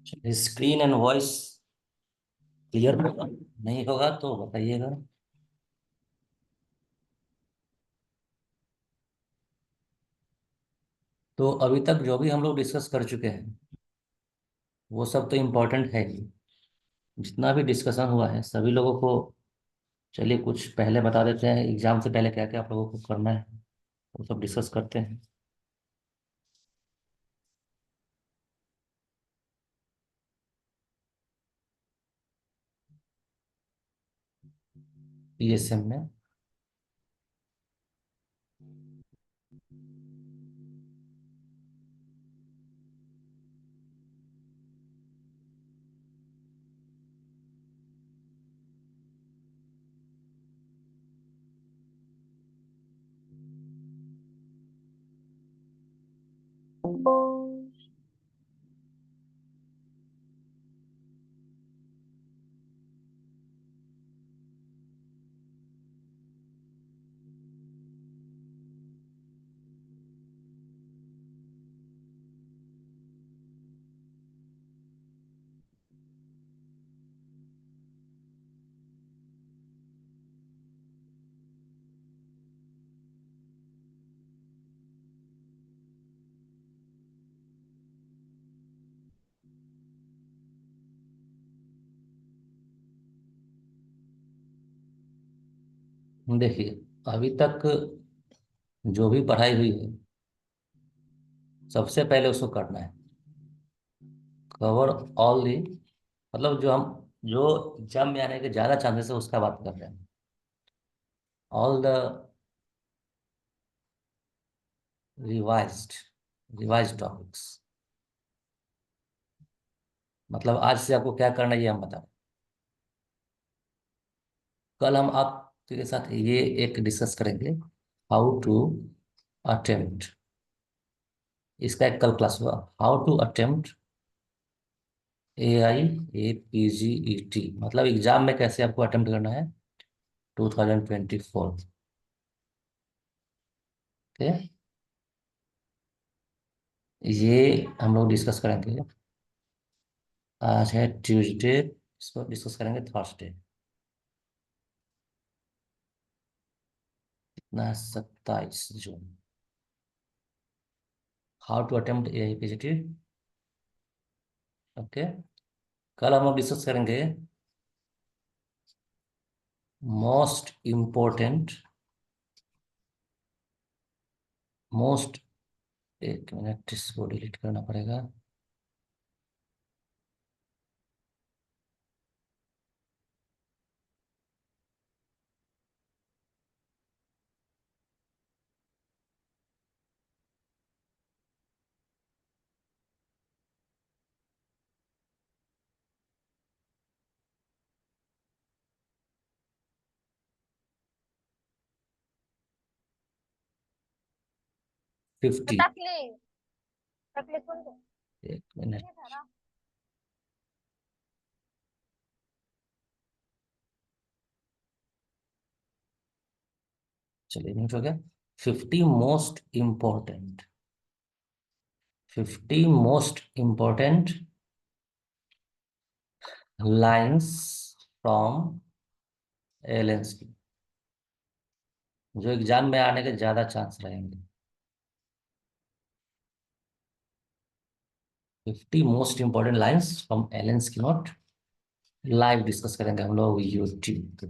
Screen and voice clear होगा? नहीं होगा तो बताइएगा। तो अभी तक जो भी हम लोग डिस्कस कर चुके हैं वो सब तो इम्पोर्टेंट है ही। जितना भी डिस्कशन हुआ है सभी लोगों को, चलिए कुछ पहले बता देते हैं एग्जाम से पहले क्या क्या आप लोगों को करना है, वो सब डिस्कस करते हैं। पीएसएम में देखिए, अभी तक जो भी पढ़ाई हुई है सबसे पहले उसको करना है कवर ऑल दी, मतलब जो एग्जाम में आने के ज़्यादा चांसेस है उसका बात कर रहे हैं। All the revised revise topics. मतलब आज से आपको क्या करना है ये हम बता रहे हैं। कल हम आपके साथ ये एक डिस्कस करेंगे, हाउ टू अटेम्प्ट। इसका एक कल क्लास हुआ, हाउ टू अटेम्प्ट AIAPGET, मतलब एग्जाम में कैसे आपको अटेम्प्ट करना है 2024। ओके, ये हम लोग डिस्कस करेंगे। आज है ट्यूसडे, इसको डिस्कस करेंगे थर्सडे। कितना है, 27 June. How to attempt AIPGT। Okay, कल हम लोग डिस्कस करेंगे मोस्ट इम्पोर्टेंट, मोस्ट, एक मिनट इसको डिलीट करना पड़ेगा। फिफ्टी, एक मिनट, चलिए मिनट हो गया। 50 मोस्ट इम्पोर्टेंट लाइन्स फ्रॉम एलेंस्की, जो एग्जाम में आने के ज्यादा चांस रहेंगे। 50 most important lines from एलेंस्की note, live discuss करेंगे हम लोग यूट्यूब पे,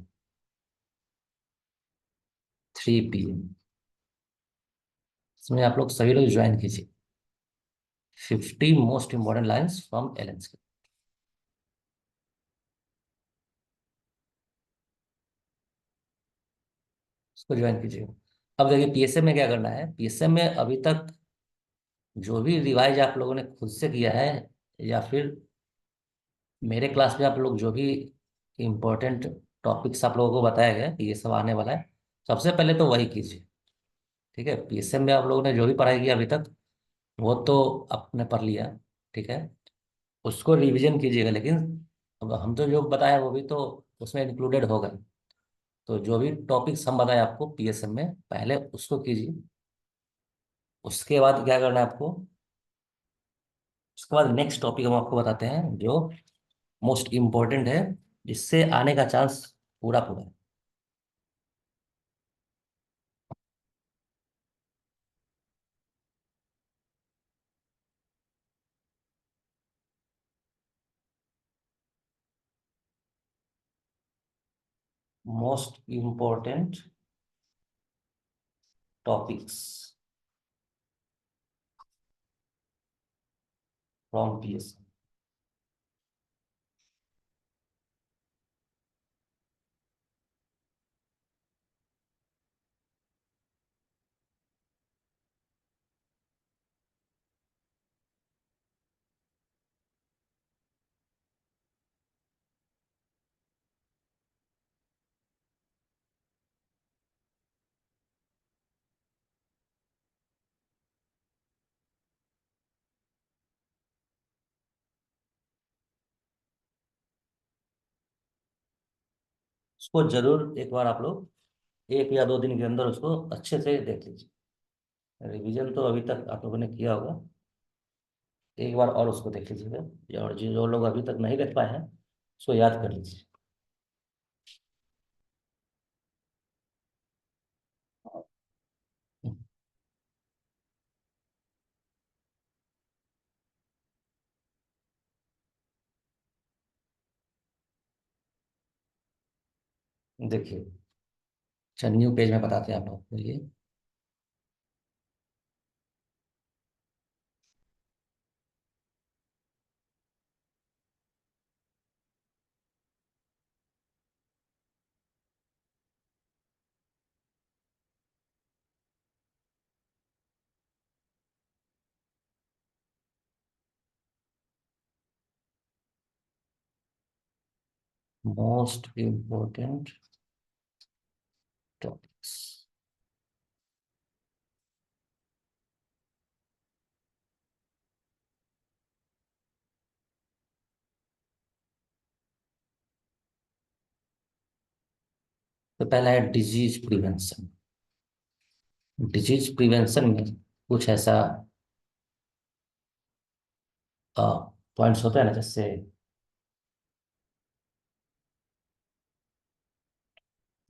3 PM। इसमें आप लोग सभी लोग ज्वाइन कीजिए। 50 मोस्ट इम्पोर्टेंट लाइन्स फ्रॉम एलेंस्की, इसको ज्वाइन कीजिए। अब देखिए पीएसएम में क्या करना है। पीएसएम में अभी तक जो भी रिवाइज आप लोगों ने खुद से किया है या फिर मेरे क्लास में आप लोग जो भी इम्पोर्टेंट टॉपिक्स आप लोगों को बताया गया कि ये सब आने वाला है, सबसे पहले तो वही कीजिए। ठीक है, पीएसएम में आप लोगों ने जो भी पढ़ाई की अभी तक वो तो आपने पढ़ लिया। ठीक है, उसको रिवीजन कीजिएगा, लेकिन अब हम तो जो बताया वो भी तो उसमें इंक्लूडेड होगा। तो जो भी टॉपिक्स हम बताए आपको पीएसएम में, पहले उसको कीजिए। उसके बाद क्या करना है आपको, उसके बाद नेक्स्ट टॉपिक हम आपको बताते हैं जो मोस्ट इम्पोर्टेंट है, जिससे आने का चांस पूरा पूरा है। Most important topics from PS. उसको जरूर एक बार आप लोग 1 या 2 दिन के अंदर उसको अच्छे से देख लीजिए। रिवीजन तो अभी तक आप लोगों ने किया होगा, एक बार और उसको देख लीजिएगा। और जो लोग अभी तक नहीं देख पाए हैं उसको याद कर लीजिए। देखिए, चल न्यू पेज में बताते हैं आप लोग को ये। Most important topics. तो पहला है डिजीज प्रिवेंशन। डिजीज प्रिवेंशन में कुछ ऐसा पॉइंट्स होते हैं ना, जैसे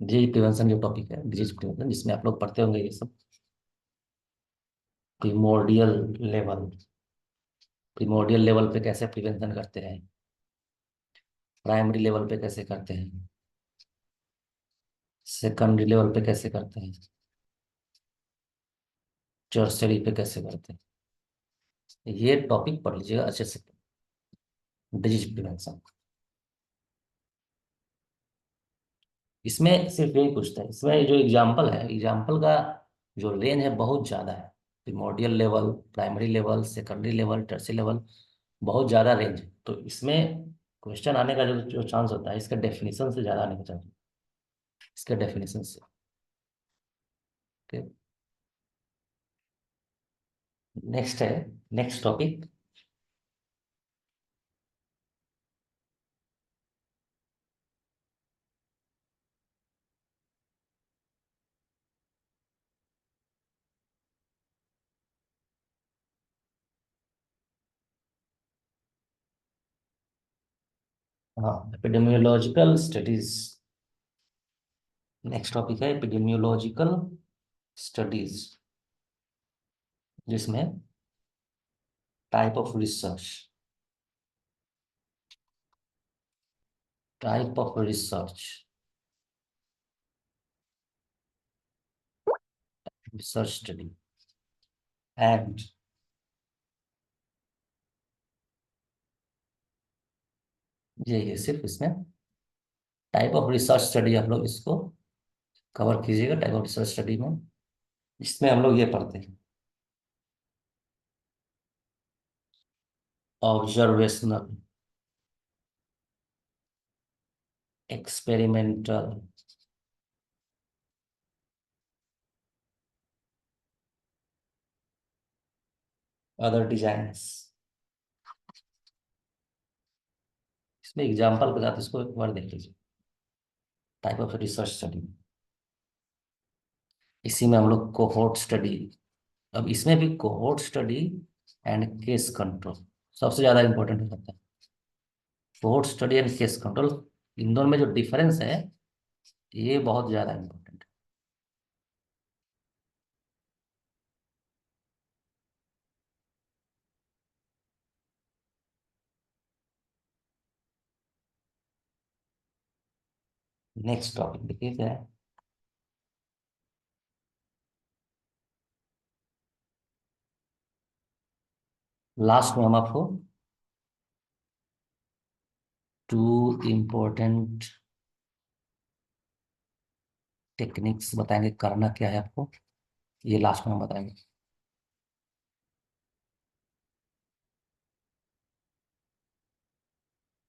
डिजीज प्रिवेंशन जो टॉपिक है, डिजीज प्रिवेंशन जिसमें आप लोग पढ़ते होंगे ये सब। प्रिमोर्डियल लेवल, प्रिमोर्डियल लेवल पे कैसे प्रिवेंशन करते हैं, प्राइमरी लेवल पे कैसे करते हैं, सेकेंडरी लेवल पे कैसे करते हैं, टर्सरी पे कैसे करते हैं। ये टॉपिक पढ़ लीजिएगा अच्छे से, डिजीज प्रिवेंशन। इसमें सिर्फ यही पूछता है, इसमें जो एग्जाम्पल है, एग्जाम्पल का जो रेंज है बहुत ज़्यादा है। Primordial level, primary level, secondary level, tertiary level, बहुत ज़्यादा रेंज है। तो इसमें क्वेश्चन आने का जो जो चांस होता है, इसका डेफिनेशन से ज़्यादा आने का चांस, इसके डेफिनेशन से। नेक्स्ट है, नेक्स्ट टॉपिक। हाँ, एपिडेमियोलॉजिकल स्टडीज। नेक्स्ट टॉपिक है एपिडेमियोलॉजिकल स्टडीज, जिसमें type of research, type of research, research study and, ये सिर्फ इसमें टाइप ऑफ रिसर्च स्टडी आप लोग इसको कवर कीजिएगा। टाइप ऑफ रिसर्च स्टडी में इसमें हम लोग ये पढ़ते हैं, ऑब्जर्वेशनल, एक्सपेरिमेंटल, अदर डिजाइन्स। इसमें एग्जाम्पल के साथ इसको एक बार देख लीजिए, टाइप ऑफ रिसर्च स्टडी। इसी में हम लोग कोहोर्ट स्टडी, अब इसमें भी cohort study and case control, सबसे ज़्यादा इंपॉर्टेंट हो जाता है। Cohort study and case control, इन दोनों में जो डिफरेंस है ये बहुत ज़्यादा इंपॉर्टेंट है। नेक्स्ट टॉपिक देखिए क्या है। लास्ट में हम आपको टू इम्पोर्टेंट टेक्निक्स बताएंगे, करना क्या है आपको, ये लास्ट में हम बताएंगे।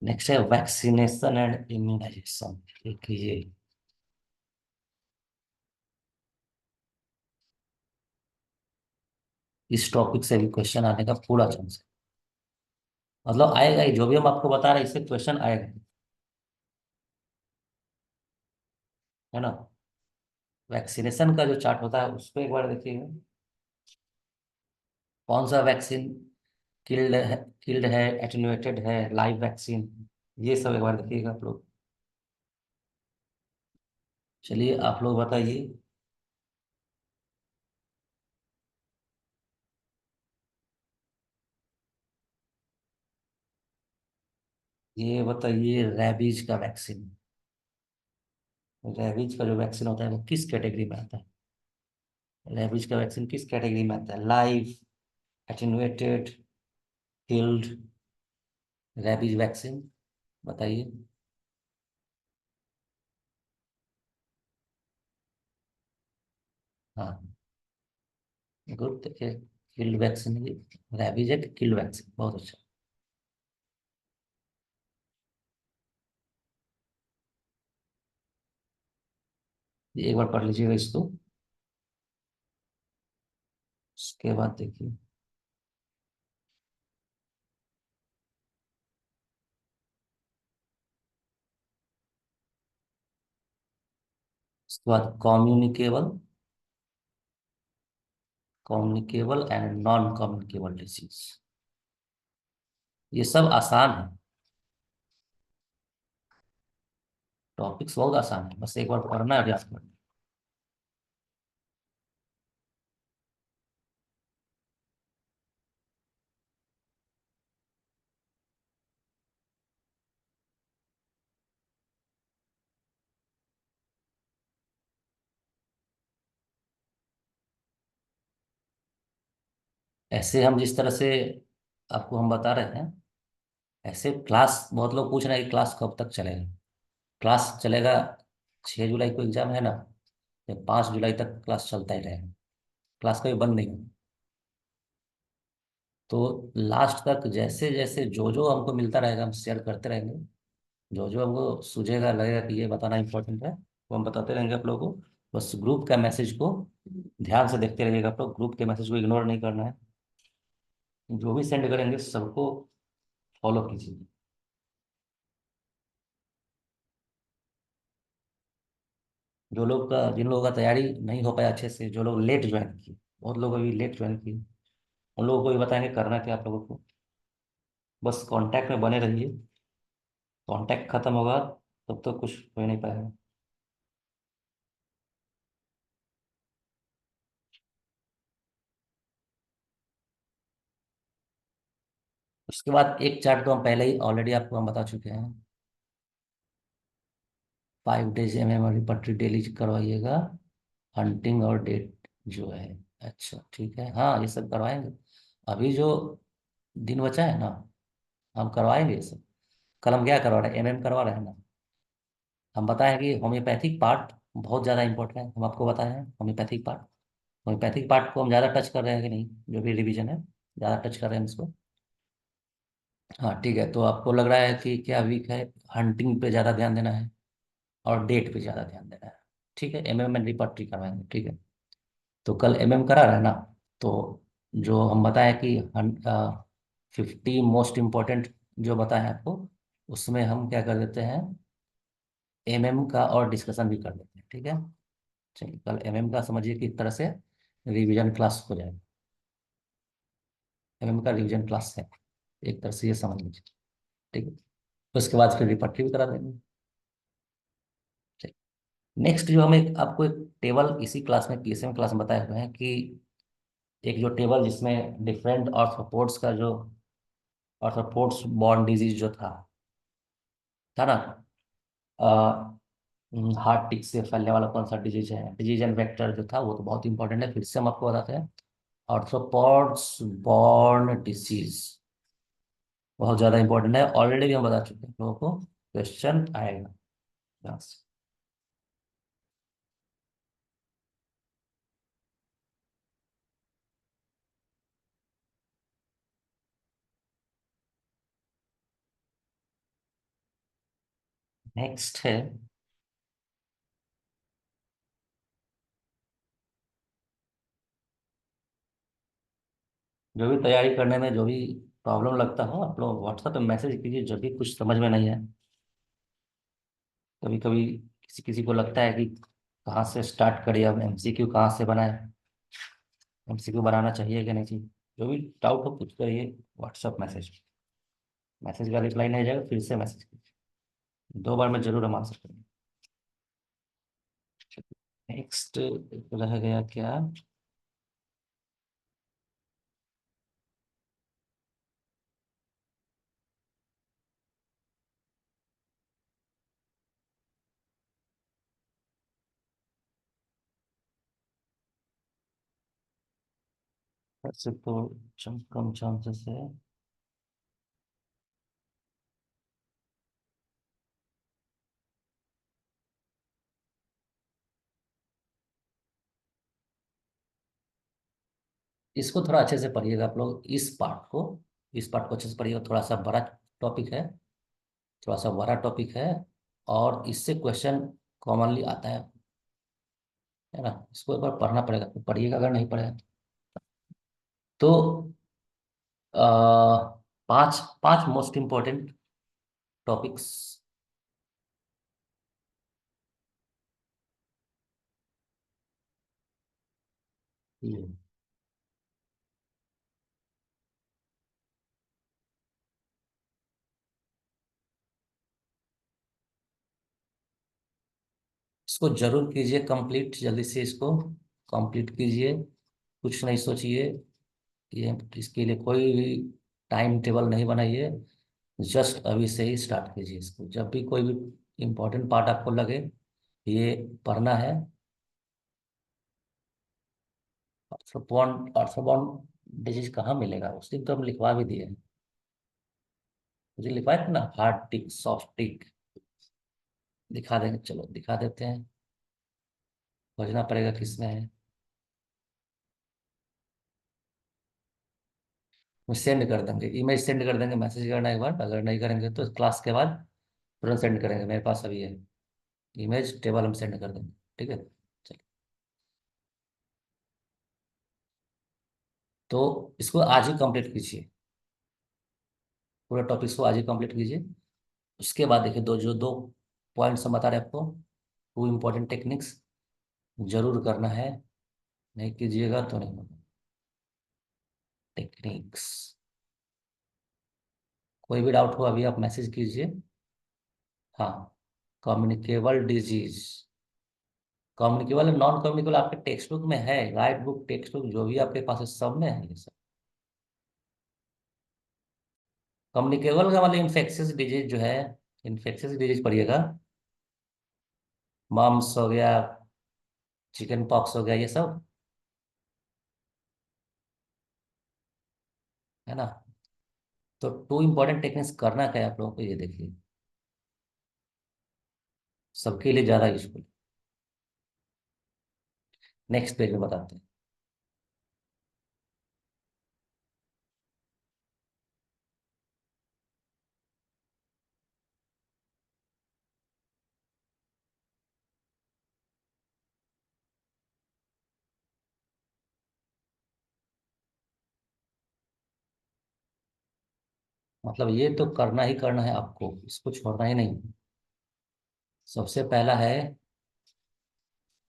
नेक्स्ट है वैक्सीनेशन एंड इम्यूनाइजेशन। देखिए, इस टॉपिक से भी क्वेश्चन आने का पूरा चांस है, मतलब आएगा ही, जो भी हम आपको बता रहे हैं इससे क्वेश्चन आएगा, है ना। वैक्सीनेशन का जो चार्ट होता है उस पर एक बार देखिएगा, कौन सा वैक्सीन किल्ड है, एटेन्यूएटेड है, लाइव वैक्सीन, ये सब एक बार देखिएगा आप लोग। चलिए आप लोग बताइए। ये बताइए, रैबीज का वैक्सीन, रैबीज का जो वैक्सीन होता है वो किस कैटेगरी में आता है? रैबीज का वैक्सीन किस कैटेगरी में आता है? Live, attenuated, killed, rabies vaccine, बताइए। हाँ, गुड, देखिए किल्ड वैक्सीन, ये रैबीज है, किल्ड वैक्सीन, बहुत अच्छा। ये एक बार पढ़ लीजिएगा इसको, उसके बाद देखिए। उसके बाद communicable, communicable and non communicable disease, ये सब आसान है, टॉपिक्स बहुत आसान है, बस एक बार पढ़ना है और याद करना है। ऐसे हम जिस तरह से आपको हम बता रहे हैं, ऐसे क्लास, बहुत लोग पूछ रहे हैं कि क्लास कब तक चलेगा। क्लास चलेगा, 6 जुलाई को एग्जाम है ना, ये 5 जुलाई तक क्लास चलता ही रहेगा, क्लास कभी बंद नहीं होगी। तो लास्ट तक जैसे जैसे जो जो हमको मिलता रहेगा हम शेयर करते रहेंगे, जो जो हमको सूझेगा लगेगा कि ये बताना इंपॉर्टेंट है वो हम बताते रहेंगे आप लोगों को। बस ग्रुप का मैसेज को ध्यान से देखते रहिएगा आप लोग, ग्रुप के मैसेज को इग्नोर नहीं करना है, जो भी सेंड करेंगे सबको फॉलो कीजिए। जिन लोगों का तैयारी नहीं हो पाया अच्छे से, जो लोग लेट ज्वाइन किए, बहुत लोग अभी लेट ज्वाइन किए, उन लोगों को भी बताएंगे करना क्या आप लोगों को। बस कांटेक्ट में बने रहिए, कांटेक्ट खत्म होगा तब तो कुछ हो ही नहीं पाएगा। उसके बाद एक चार्ट तो हम पहले ही ऑलरेडी आपको हम बता चुके हैं, 5 डेज एमएम वाली पट्टी डेली करवाइएगा, हंटिंग और डेट जो है। अच्छा ठीक है, हाँ ये सब करवाएंगे, अभी जो दिन बचा है ना, हम करवाएंगे ये सब। कल हम क्या करवा रहे हैं, एमएम करवा रहे हैं ना। हम बताएं कि होम्योपैथिक पार्ट बहुत ज़्यादा इंपॉर्टेंट है, हम आपको बताए हैं होम्योपैथिक पार्ट। होम्योपैथिक पार्ट को हम ज़्यादा टच कर रहे हैं कि नहीं, जो भी रिवीजन है ज़्यादा टच कर रहे हैं इसको। हाँ ठीक है, तो आपको लग रहा है कि क्या वीक है, हंटिंग पे ज़्यादा ध्यान देना है और डेट पे ज़्यादा ध्यान देना है। ठीक है, एमएम एंड रिपर्टरी करवाएंगे, ठीक है। तो कल एमएम करा रहा है ना, तो जो हम बताएं कि 50 मोस्ट इम्पोर्टेंट जो बताएं आपको, उसमें हम क्या कर देते हैं, एमएम का और डिस्कशन भी कर देते हैं, ठीक है। चलिए कल एमएम का समझिए किस तरह से रिवीजन क्लास हो जाएगा, एमएम का रिवीजन क्लास है। एक तरह से ये समझ लीजिए। ठीक है, उसके बाद फिर रिपट्टी भी करा देंगे। नेक्स्ट जो हमें आपको एक टेबल इसी क्लास में, पीएसएम क्लास में बताए हुए हैं कि एक जो टेबल जिसमें डिफरेंट ऑर्थ्रोपोड्स का जो ऑर्थ्रोपोड्स बॉर्न डिजीज जो था ना, हार्ट टिक से फैलने वाला कौन सा डिजीज है, डिजीज एंड वेक्टर जो था वो तो बहुत इंपॉर्टेंट है, फिर से हम आपको बताते हैं। ऑर्थ्रोपोड्स बॉर्न डिजीज बहुत ज्यादा इंपॉर्टेंट है, ऑलरेडी भी हम बता चुके हैं लोगों को, क्वेश्चन आएगा यहाँ से। नेक्स्ट है, जो भी तैयारी करने में जो भी प्रॉब्लम लगता हो आप लोग व्हाट्सएप पे मैसेज कीजिए, जब भी कुछ समझ में नहीं है। कभी कभी किसी किसी को लगता है कि कहाँ से स्टार्ट करिए, अब एमसीक्यू कहाँ से बनाए, एमसीक्यू बनाना चाहिए कि नहीं चाहिए, जो भी डाउट हो कुछ करिए व्हाट्सएप मैसेज, मैसेज का रिप्लाई नहीं जाएगा फिर से मैसेज कीजिए, 2 बार में जरूर हम आंसर करेंगे। नेक्स्ट रह गया क्या, वैसे तो कम चांसेस है। इसको थोड़ा अच्छे से पढ़िएगा आप लोग, इस पार्ट को अच्छे से पढ़िएगा, थोड़ा सा बड़ा टॉपिक है, थोड़ा सा बड़ा टॉपिक है, और इससे क्वेश्चन कॉमनली आता है ना, इसको एक बार पढ़ना पड़ेगा, तो पढ़िएगा अगर नहीं पढ़ेगा तो। आ, पांच पांच मोस्ट इम्पोर्टेंट टॉपिक्स। इसको जरूर कीजिए कंप्लीट, जल्दी से इसको कंप्लीट कीजिए, कुछ नहीं सोचिए, ये इसके लिए कोई भी टाइम टेबल नहीं बनाइए, जस्ट अभी से ही स्टार्ट कीजिए इसको, जब भी कोई भी इम्पोर्टेंट पार्ट आपको लगे ये पढ़ना है। ऑर्थोबॉन डिजीज कहाँ मिलेगा, उस दिन तो हम लिखवा भी दिए हैं, मुझे लिखवाए थे ना, हार्ड टिक सॉफ्ट टिक, दिखा देंगे, चलो दिखा देते हैं, खोजना पड़ेगा किसमें है। वो सेंड कर देंगे, इमेज सेंड कर देंगे, मैसेज करना एक बार, अगर नहीं करेंगे तो क्लास के बाद तुरंत सेंड करेंगे, मेरे पास अभी है इमेज टेबल, हम सेंड कर देंगे। ठीक है, चलिए, तो इसको आज ही कंप्लीट कीजिए, पूरे टॉपिक्स को आज ही कंप्लीट कीजिए। उसके बाद देखिए, दो पॉइंट्स हम बता रहे हैं आपको, 2 इम्पोर्टेंट टेक्निक्स जरूर करना है, नहीं कीजिएगा तो नहीं होगा। टेक्निक्स, कोई भी डाउट हो अभी आप मैसेज कीजिए। हाँ, communicable disease, communicable non communicable आपके टेक्स्ट बुक में है, गाइड बुक टेक्स्ट बुक जो भी आपके पास है सब में है ये सब। कम्युनिकेबल का मतलब इन्फेक्शियस डिजीज जो है, इन्फेक्शियस डिजीज पढ़िएगा, मम्स हो गया, चिकन पॉक्स हो गया, ये सब है ना। तो 2 इम्पोर्टेंट टेक्निक्स करना क्या है आप लोगों को, ये देखिए, सबके लिए ज़्यादा यूजफुल। नेक्स्ट पेज में बताते हैं। मतलब ये तो करना ही करना है आपको, इसको छोड़ना ही नहीं। सबसे पहला है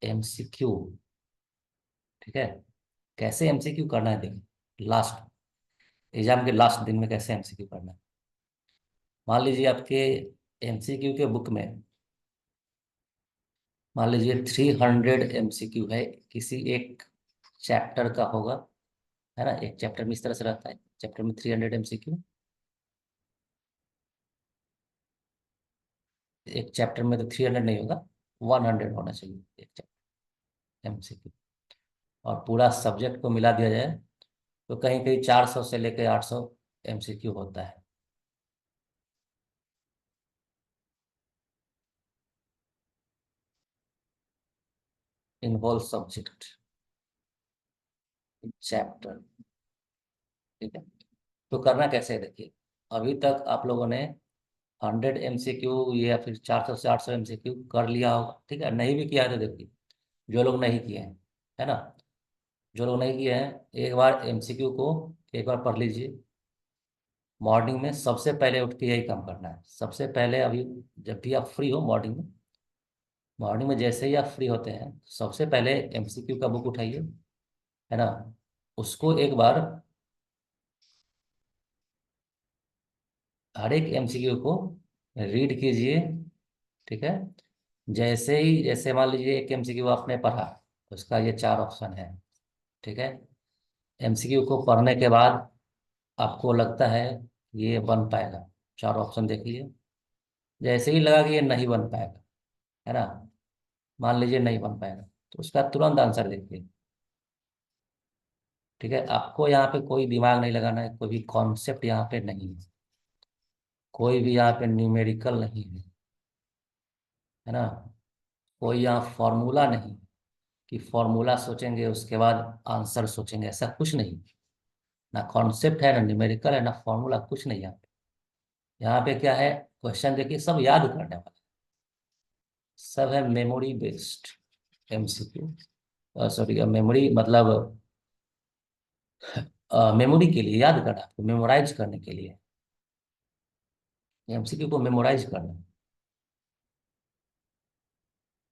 एमसीक्यू। ठीक है, कैसे एमसीक्यू करना है देखिए, लास्ट एग्जाम के लास्ट दिन में कैसे एमसीक्यू करना है। मान लीजिए आपके एमसीक्यू के बुक में, मान लीजिए 300 एमसीक्यू है, किसी एक चैप्टर का होगा, है ना। एक चैप्टर में इस तरह से रहता है, चैप्टर में 300 एमसीक्यू। एक चैप्टर में तो 300 नहीं होगा, 100 होना चाहिए एक चैप्टर एमसीक्यू। और पूरा सब्जेक्ट को मिला दिया जाए तो कहीं कहीं 400 से लेकर 800 एमसीक्यू होता है। In whole subject, chapter. ठीक है। तो करना कैसे है देखिए, अभी तक आप लोगों ने 100 एमसीक्यू या फिर 400 से 800 एमसीक्यू कर लिया होगा, ठीक है। नहीं भी किया है तो देखिए, जो लोग नहीं किए हैं, है ना, जो लोग नहीं किए हैं, एक बार एमसीक्यू को एक बार पढ़ लीजिए। मॉर्निंग में सबसे पहले उठ के यही काम करना है, सबसे पहले अभी, जब भी आप फ्री हो मॉर्निंग में, मॉर्निंग में जैसे ही आप फ्री होते हैं सबसे पहले एमसीक्यू का बुक उठाइए, है ना। उसको एक बार, हर एक एमसीक्यू को रीड कीजिए, ठीक है। जैसे ही, जैसे मान लीजिए एक एमसीक्यू आपने पढ़ा, उसका ये 4 ऑप्शन है, ठीक है। एमसीक्यू को पढ़ने के बाद आपको लगता है ये बन पाएगा, 4 ऑप्शन देख लिए, जैसे ही लगा कि ये नहीं बन पाएगा, है ना, मान लीजिए नहीं बन पाएगा, तो उसका तुरंत आंसर देखिए, ठीक है। आपको यहाँ पे कोई दिमाग नहीं लगाना है, कोई भी कॉन्सेप्ट यहाँ पे नहीं है, कोई भी यहाँ पे न्यूमेरिकल नहीं है, है ना, कोई यहाँ फॉर्मूला नहीं कि फॉर्मूला सोचेंगे उसके बाद आंसर सोचेंगे, ऐसा कुछ नहीं। ना कॉन्सेप्ट है, ना न्यूमेरिकल है, ना फॉर्मूला, कुछ नहीं यहाँ पे। यहाँ पे क्या है, क्वेश्चन देखिए सब याद करने वाला, सब है memory based MCQ. Sorry, memory मतलब मेमोरी के लिए, याद करना, आपको मेमोराइज करने के लिए, एमसीक्यू को मेमोराइज करना,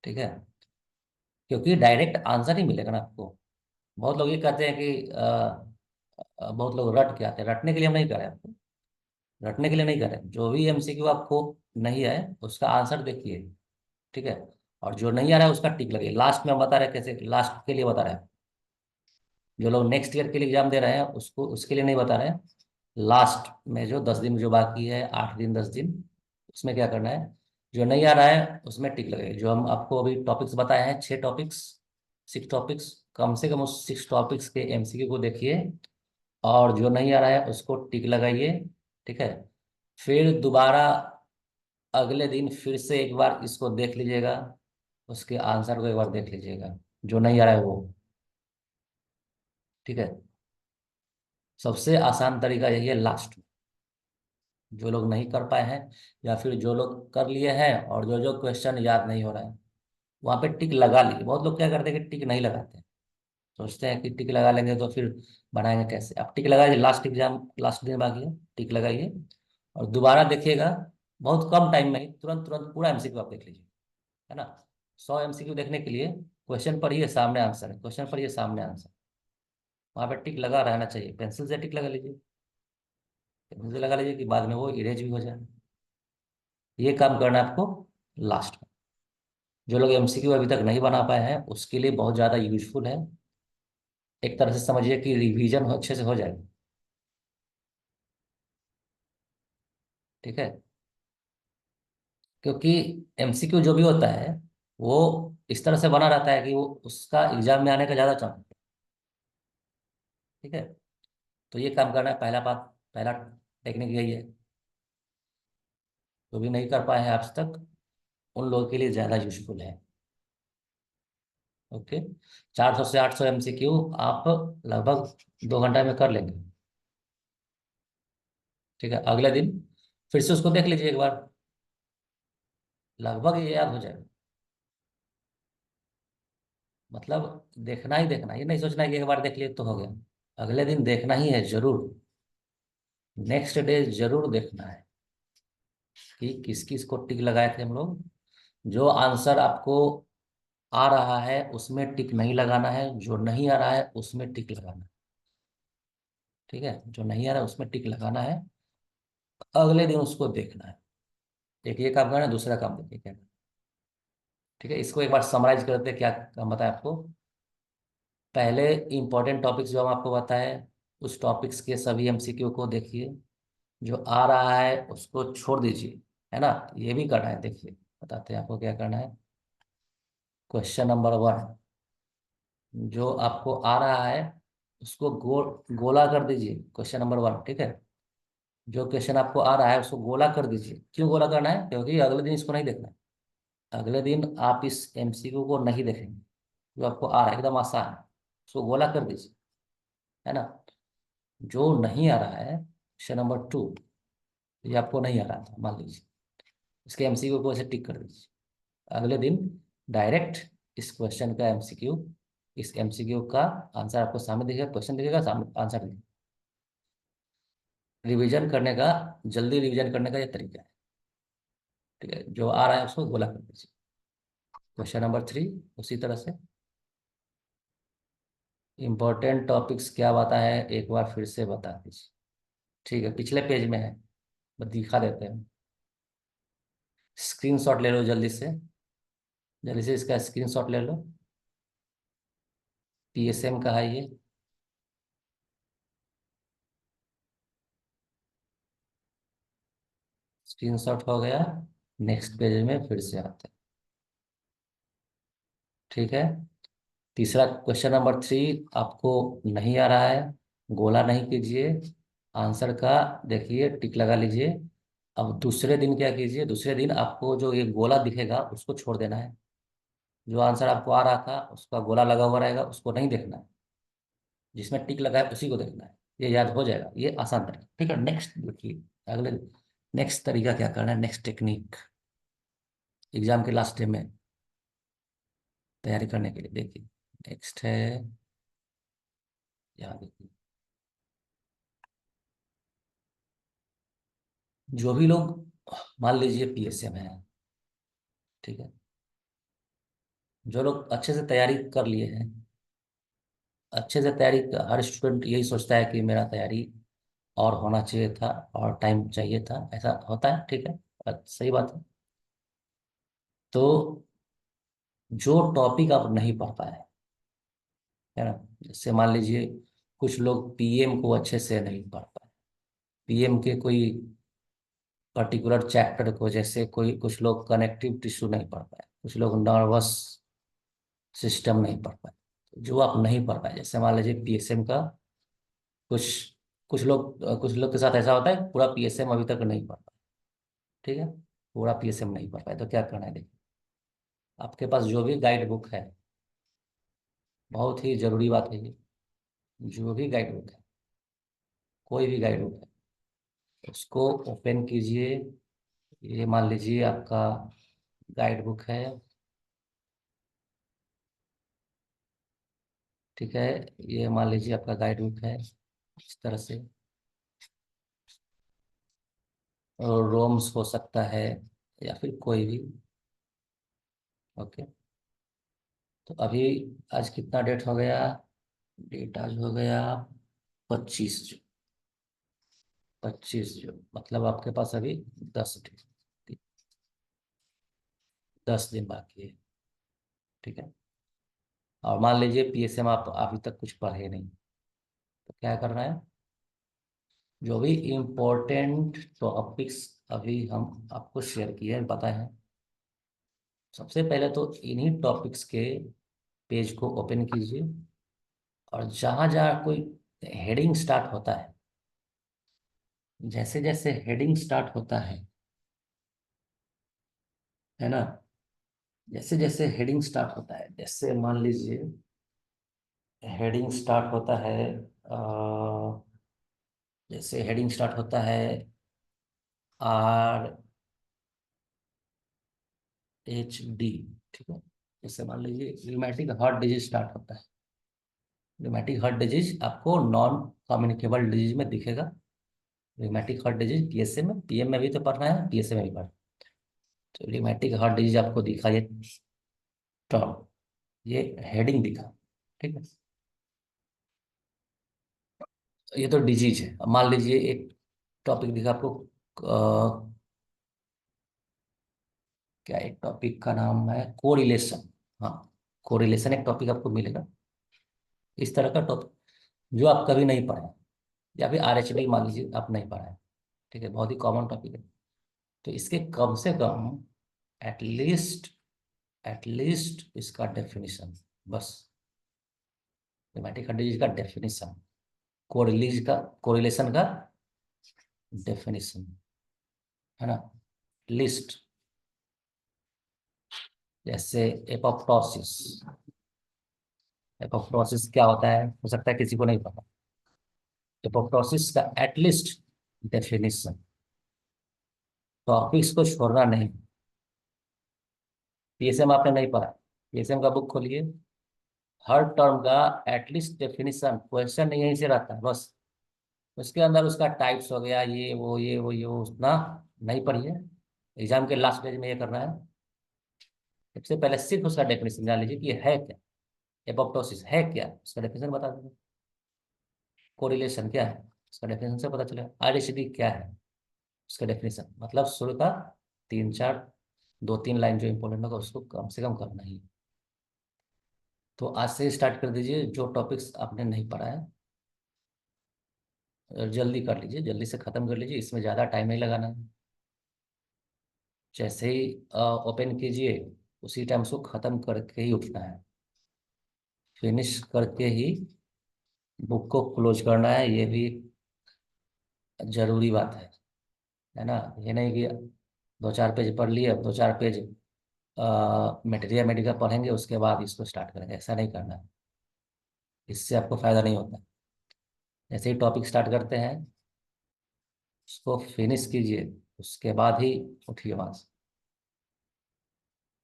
ठीक है। क्योंकि डायरेक्ट आंसर ही मिलेगा ना आपको। बहुत लोग ये कहते हैं कि बहुत लोग रट के आते हैं, रटने के लिए हम नहीं कर रहे हैं आपको, रटने के लिए नहीं कर रहे हैं। जो भी एमसीक्यू आपको नहीं आए उसका आंसर देखिए, ठीक है। और जो नहीं आ रहा है उसका टिक लगे, लास्ट में हम बता रहे हैं कैसे, लास्ट के लिए बता रहे हैं। जो लोग नेक्स्ट ईयर के लिए एग्जाम दे रहे हैं उसको, उसके लिए नहीं बता रहे हैं। लास्ट में जो 10 दिन जो बाकी है, 8 दिन 10 दिन, उसमें क्या करना है, जो नहीं आ रहा है उसमें टिक लगे। जो हम आपको अभी टॉपिक्स बताए हैं, 6 टॉपिक्स, 6 टॉपिक्स, कम से कम उस 6 टॉपिक्स के एमसीक्यू को देखिए, और जो नहीं आ रहा है उसको टिक लगाइए, ठीक है। फिर दोबारा अगले दिन फिर से एक बार इसको देख लीजिएगा, उसके आंसर को एक बार देख लीजिएगा, जो नहीं आ रहा है वो, ठीक है। सबसे आसान तरीका यही है लास्ट में। जो लोग नहीं कर पाए हैं, या फिर जो लोग कर लिए हैं और जो जो क्वेश्चन याद नहीं हो रहा है, वहाँ पे टिक लगा लीजिए। बहुत लोग क्या करते हैं कि टिक नहीं लगाते हैं, सोचते हैं कि टिक लगा लेंगे तो फिर बनाएंगे कैसे। आप टिक लगाइए, लास्ट एग्जाम, लास्ट दिन बाकी है, टिक लगाइए, और दोबारा देखिएगा, बहुत कम टाइम में ही, तुरंत तुरंत पूरा एमसीक्यू आप देख लीजिए, है ना। 100 एमसीक्यू देखने के लिए क्वेश्चन पढ़िए, सामने आंसर है, क्वेश्चन पढ़िए, सामने आंसर, वहाँ पे टिक लगा रहना चाहिए। पेंसिल से टिक लगा लीजिए, पेंसिल से लगा लीजिए कि बाद में वो इरेज भी हो जाए। ये काम करना है आपको लास्ट में। जो लोग एमसीक्यू अभी तक नहीं बना पाए हैं उसके लिए बहुत ज़्यादा यूजफुल है। एक तरह से समझिए कि रिवीजन अच्छे से हो जाएगा, ठीक है। क्योंकि एमसीक्यू जो भी होता है वो इस तरह से बना रहता है कि वो उसका एग्जाम में आने का ज़्यादा चांस, ठीक है। तो ये काम करना है, पहला बात, पहला टेक्निक यही है। जो भी नहीं कर पाए हैं आज तक उन लोगों के लिए ज़्यादा यूजफुल है। ओके। 400 से 800 एमसीक्यू आप लगभग 2 घंटे में कर लेंगे, ठीक है। अगले दिन फिर से उसको देख लीजिए एक बार, लगभग ये याद हो जाएगा। मतलब देखना ही देखना, ये नहीं सोचना है कि एक बार देख लिए तो हो गया। अगले दिन देखना ही है जरूर, नेक्स्ट डे जरूर देखना है कि किस किस को टिक लगाए थे हम लोग। जो आंसर आपको आ रहा है उसमें टिक नहीं लगाना है, जो नहीं आ रहा है उसमें टिक लगाना है। ठीक है, जो नहीं आ रहा है उसमें टिक लगाना है, अगले दिन उसको देखना है। एक ये काम करना है, दूसरा काम देखिए क्या करना है। ठीक है, इसको एक बार समराइज करते हैं, क्या काम बताया आपको। पहले इंपॉर्टेंट टॉपिक्स जो हम आपको बताए, उस टॉपिक्स के सभी एमसीक्यू को देखिए, जो आ रहा है उसको छोड़ दीजिए, है ना। ये भी करना है, देखिए बताते हैं आपको क्या करना है। क्वेश्चन नंबर 1 जो आपको आ रहा है उसको गोला कर दीजिए, क्वेश्चन नंबर 1, ठीक है। जो क्वेश्चन आपको आ रहा है उसको गोला कर दीजिए। क्यों गोला करना है? क्योंकि अगले दिन इसको नहीं देखना है। अगले दिन आप इस एमसीक्यू को नहीं देखेंगे, जो आपको आ रहा है एकदम आसान है, उसको गोला कर दीजिए, है ना। जो नहीं आ रहा है, क्वेश्चन नंबर 2, ये आपको नहीं आ रहा था मान लीजिए, इसके एमसीक्यू को ऐसे टिक कर दीजिए। अगले दिन डायरेक्ट इस क्वेश्चन का एमसीक्यू, इस एमसीक्यू का आंसर आपको सामने दिखेगा, क्वेश्चन दिखेगा, सामने आंसर दिखेगा। रिवीजन करने का, जल्दी रिवीजन करने का ये तरीका है। ठीक है, जो आ रहा है उसको गोला कर दीजिए। क्वेश्चन नंबर 3 उसी तरह से। इंपॉर्टेंट टॉपिक्स क्या बता है एक बार फिर से बता दीजिए। ठीक है, पिछले पेज में है, बस दिखा देते हैं। स्क्रीनशॉट ले लो जल्दी से, जल्दी से इसका स्क्रीनशॉट ले लो। पीएसएम का है ये। स्क्रीनशॉट हो गया। नेक्स्ट पेज में फिर से आते हैं। ठीक है, तीसरा क्वेश्चन नंबर 3 आपको नहीं आ रहा है, गोला नहीं कीजिए, आंसर का देखिए टिक लगा लीजिए। अब दूसरे दिन क्या कीजिए, दूसरे दिन आपको जो ये गोला दिखेगा उसको छोड़ देना है। जो आंसर आपको आ रहा था उसका गोला लगा हुआ रहेगा, उसको नहीं देखना है, जिसमें टिक लगा है उसी को देखना है। ये याद हो जाएगा, ये आसान तरीका। ठीक है, नेक्स्ट देखिए, अगले नेक्स्ट तरीका क्या करना है, नेक्स्ट टेक्निक एग्जाम के लास्ट डे में तैयारी करने के लिए देखिए। नेक्स्ट है, यहाँ देखिए, जो भी लोग मान लीजिए पीएसएम है, ठीक है, जो लोग अच्छे से तैयारी कर लिए हैं, अच्छे से तैयारी, हर स्टूडेंट यही सोचता है कि मेरा तैयारी और होना चाहिए था और टाइम चाहिए था, ऐसा होता है, ठीक है, सही बात है। तो जो टॉपिक आप नहीं पढ़ पाए, है ना, जैसे मान लीजिए कुछ लोग पीएम को अच्छे से नहीं पढ़ पाए, पीएम के कोई पर्टिकुलर चैप्टर को, जैसे कोई कुछ लोग कनेक्टिव टिश्यू नहीं पढ़ पाए, कुछ लोग नर्वस सिस्टम नहीं पढ़ पाए। जो आप नहीं पढ़ पाए, जैसे मान लीजिए पीएसएम का कुछ, कुछ लोग के साथ ऐसा होता है पूरा पीएसएम अभी तक नहीं पढ़ पाए, ठीक है, पूरा पीएसएम नहीं पढ़ पाए, तो क्या करना है देखिए। आपके पास जो भी गाइड बुक है, बहुत ही जरूरी बात है ये, जो भी गाइड बुक है, कोई भी गाइड बुक है, उसको ओपन कीजिए। ये मान लीजिए आपका गाइड बुक है, ठीक है, ये मान लीजिए आपका गाइड बुक है इस तरह से, और रोम्स हो सकता है या फिर कोई भी। ओके, तो अभी आज कितना डेट हो गया, डेट आज हो गया 25 जून। 25 जून मतलब आपके पास अभी 10 दिन, 10 दिन बाकी है, ठीक है। और मान लीजिए पीएसएम आप अभी तक कुछ पढ़े नहीं, तो क्या करना है, जो भी इम्पोर्टेंट टॉपिक्स अभी हम आपको शेयर किए हैं, पता है, सबसे पहले तो इन्हीं टॉपिक्स के पेज को ओपन कीजिए, और जहाँ जहाँ कोई हेडिंग स्टार्ट होता है, जैसे जैसे हेडिंग स्टार्ट होता है ना, जैसे जैसे हेडिंग स्टार्ट होता है, जैसे मान लीजिए हेडिंग स्टार्ट होता है, जैसे हेडिंग स्टार्ट होता है RHD, ठीक है, जैसे मान लीजिए रिमेटिक हार्ट डिजीज स्टार्ट होता है। रिमेटिक हार्ट डिजीज आपको नॉन कम्युनिकेबल डिजीज में दिखेगा। रिमेटिक हार्ट डिजीज पीएसए में, पीएम में भी तो पढ़ना है, पीएसए में भी पढ़ना है। तो रिमेटिक हार्ट डिजीज आपको दिखा ये टर्म, ये हेडिंग दिखा, ठीक है। ये तो डिजीज है। अब मान लीजिए एक टॉपिक दिखा आपको, क्या एक टॉपिक का नाम है कोरिलेशन। हाँ, कोरिलेशन एक टॉपिक आपको मिलेगा, इस तरह का टॉपिक जो आप कभी नहीं पढ़े, या फिर आरएचडी मान लीजिए आप नहीं पढ़ा है। ठीक है, बहुत ही कॉमन टॉपिक है। तो इसके कम से कम एटलीस्ट एटलीस्ट इसका डेफिनेशन, बस थीमेटिक डिजीज का डेफिनेशन, कोरिलेशन का डेफिनेशन, है ना, लिस्ट। जैसे एपोप्टोसिस, एपोप्टोसिस क्या होता है, हो सकता है किसी को नहीं पता। एपोप्टोसिस का एटलीस्ट डेफिनेशन, टॉपिक्स को छोड़ना नहीं। पीएसएम आपने नहीं पढ़ा, पीएसएम का बुक खोलिए, हर टर्म का एटलीस्ट डेफिनेशन क्वेश्चन यहीं से रहता है बस। उसके अंदर उसका टाइप्स हो गया, ये वो उतना नहीं पढ़िए। एग्जाम के लास्ट पेज में ये करना है, सबसे पहले सिर्फ उसका डेफिनेशन जान लीजिए कि ये है क्या, एपोप्टोसिस है क्या, उसका डेफिनेशन बता देंगे। कोरिलेशन क्या है, उसका डेफिनेशन से पता चलेगा। आरएचडी क्या है, उसका डेफिनेशन, मतलब शुरू का तीन चार, दो तीन लाइन जो इंपॉर्टेंट होगा उसको कम से कम करना ही है। तो आज से स्टार्ट कर दीजिए, जो टॉपिक्स आपने नहीं पढ़ा है जल्दी कर लीजिए, जल्दी से खत्म कर लीजिए, इसमें ज़्यादा टाइम नहीं लगाना है। जैसे ही ओपन कीजिए उसी टाइम उसको खत्म करके ही उठना है, फिनिश करके ही बुक को क्लोज करना है। ये भी जरूरी बात है ना। ये नहीं कि दो चार पेज पढ़ लिए, अब दो चार पेज मटेरियल मेडिकल पढ़ेंगे उसके बाद इसको स्टार्ट करेंगे, ऐसा नहीं करना है। इससे आपको फायदा नहीं होता। जैसे ही टॉपिक स्टार्ट करते हैं उसको फिनिश कीजिए, उसके बाद ही उठिए वहां से।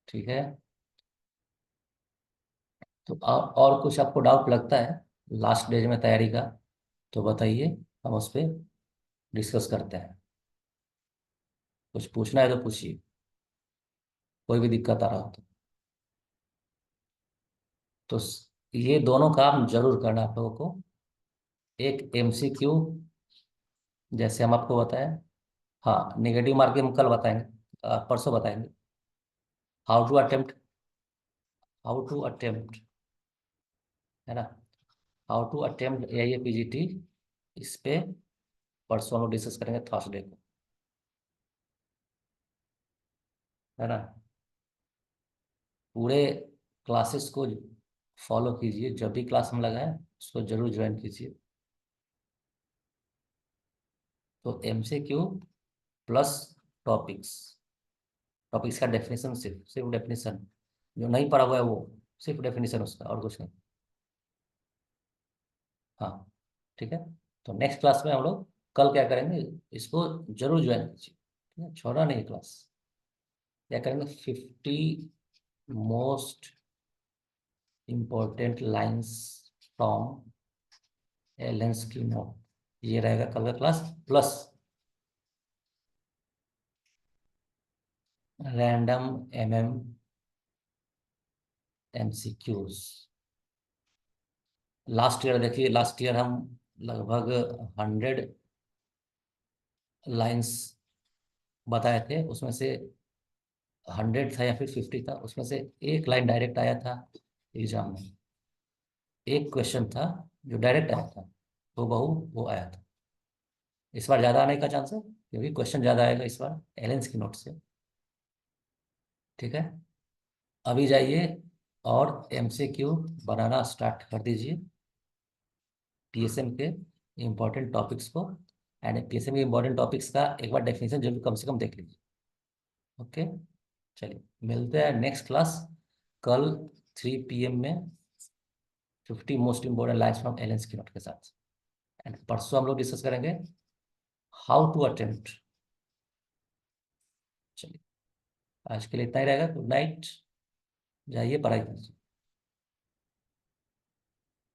ठीक है। तो और कुछ आपको डाउट लगता है लास्ट डेज में तैयारी का, तो बताइए, हम उस पर डिस्कस करते हैं। कुछ पूछना है तो पूछिए, कोई भी दिक्कत आ रहा हो ये दोनों काम जरूर करना आप लोगों को। एक एमसीक्यू, जैसे हम आपको बताएं, हाँ नेगेटिव मार्किंग हम कल बताएंगे, परसों बताएंगे। How to attempt, how to attempt, है ना, हाउ टू अटेम्प्ट AIA-PGT, इस पे परसों हम लोग डिस्कस करेंगे थर्सडे को, है ना। पूरे क्लासेस को फॉलो कीजिए, जब भी क्लास हम लगाएं उसको जरूर ज्वाइन कीजिए। तो MCQ प्लस टॉपिक्स, टॉपिक्स का डेफिनेशन, सिर्फ सिर्फ डेफिनेशन, जो नहीं पढ़ा हुआ है वो सिर्फ डेफिनेशन उसका, और कुछ नहीं। हाँ, ठीक है। तो नेक्स्ट क्लास में हम लोग कल क्या करेंगे, इसको जरूर ज्वाइन कीजिए, ठीक है, छोड़ना नहीं क्लास। क्या करेंगे, 50 मोस्ट इम्पोर्टेंट लाइंस फ्रॉम एलेंस की नोट, ये रहेगा कल का class, plus random MCQs। Last year देखिए, लास्ट ईयर हम लगभग 100 लाइंस बताए थे, उसमें से 100 था या फिर 50 था, उसमें से एक लाइन डायरेक्ट आया था एग्जाम में, एक क्वेश्चन था जो डायरेक्ट आया था, तो बहु वो आया था। इस बार ज़्यादा आने का चांस है क्योंकि क्वेश्चन ज़्यादा आएगा इस बार एलेंस की नोट से। ठीक है, अभी जाइए और MCQ बनाना स्टार्ट कर दीजिए, PSM के इम्पोर्टेंट टॉपिक्स को, एंड PSM के इम्पोर्टेंट टॉपिक्स का एक बार डेफिनेशन जो भी कम से कम देख लीजिए। ओके, चलिए मिलते हैं नेक्स्ट क्लास कल 3 PM में, 50 मोस्ट इम्पोर्टेंट लाइन्स फ्रॉम एलेंस की नोट के साथ। एंड परसों हम लोग डिस्कस करेंगे हाउ टू अटेम्प्ट। चलिए, आज के लिए इतना ही रहेगा। गुड नाइट, जाइए पढ़ाई कीजिए।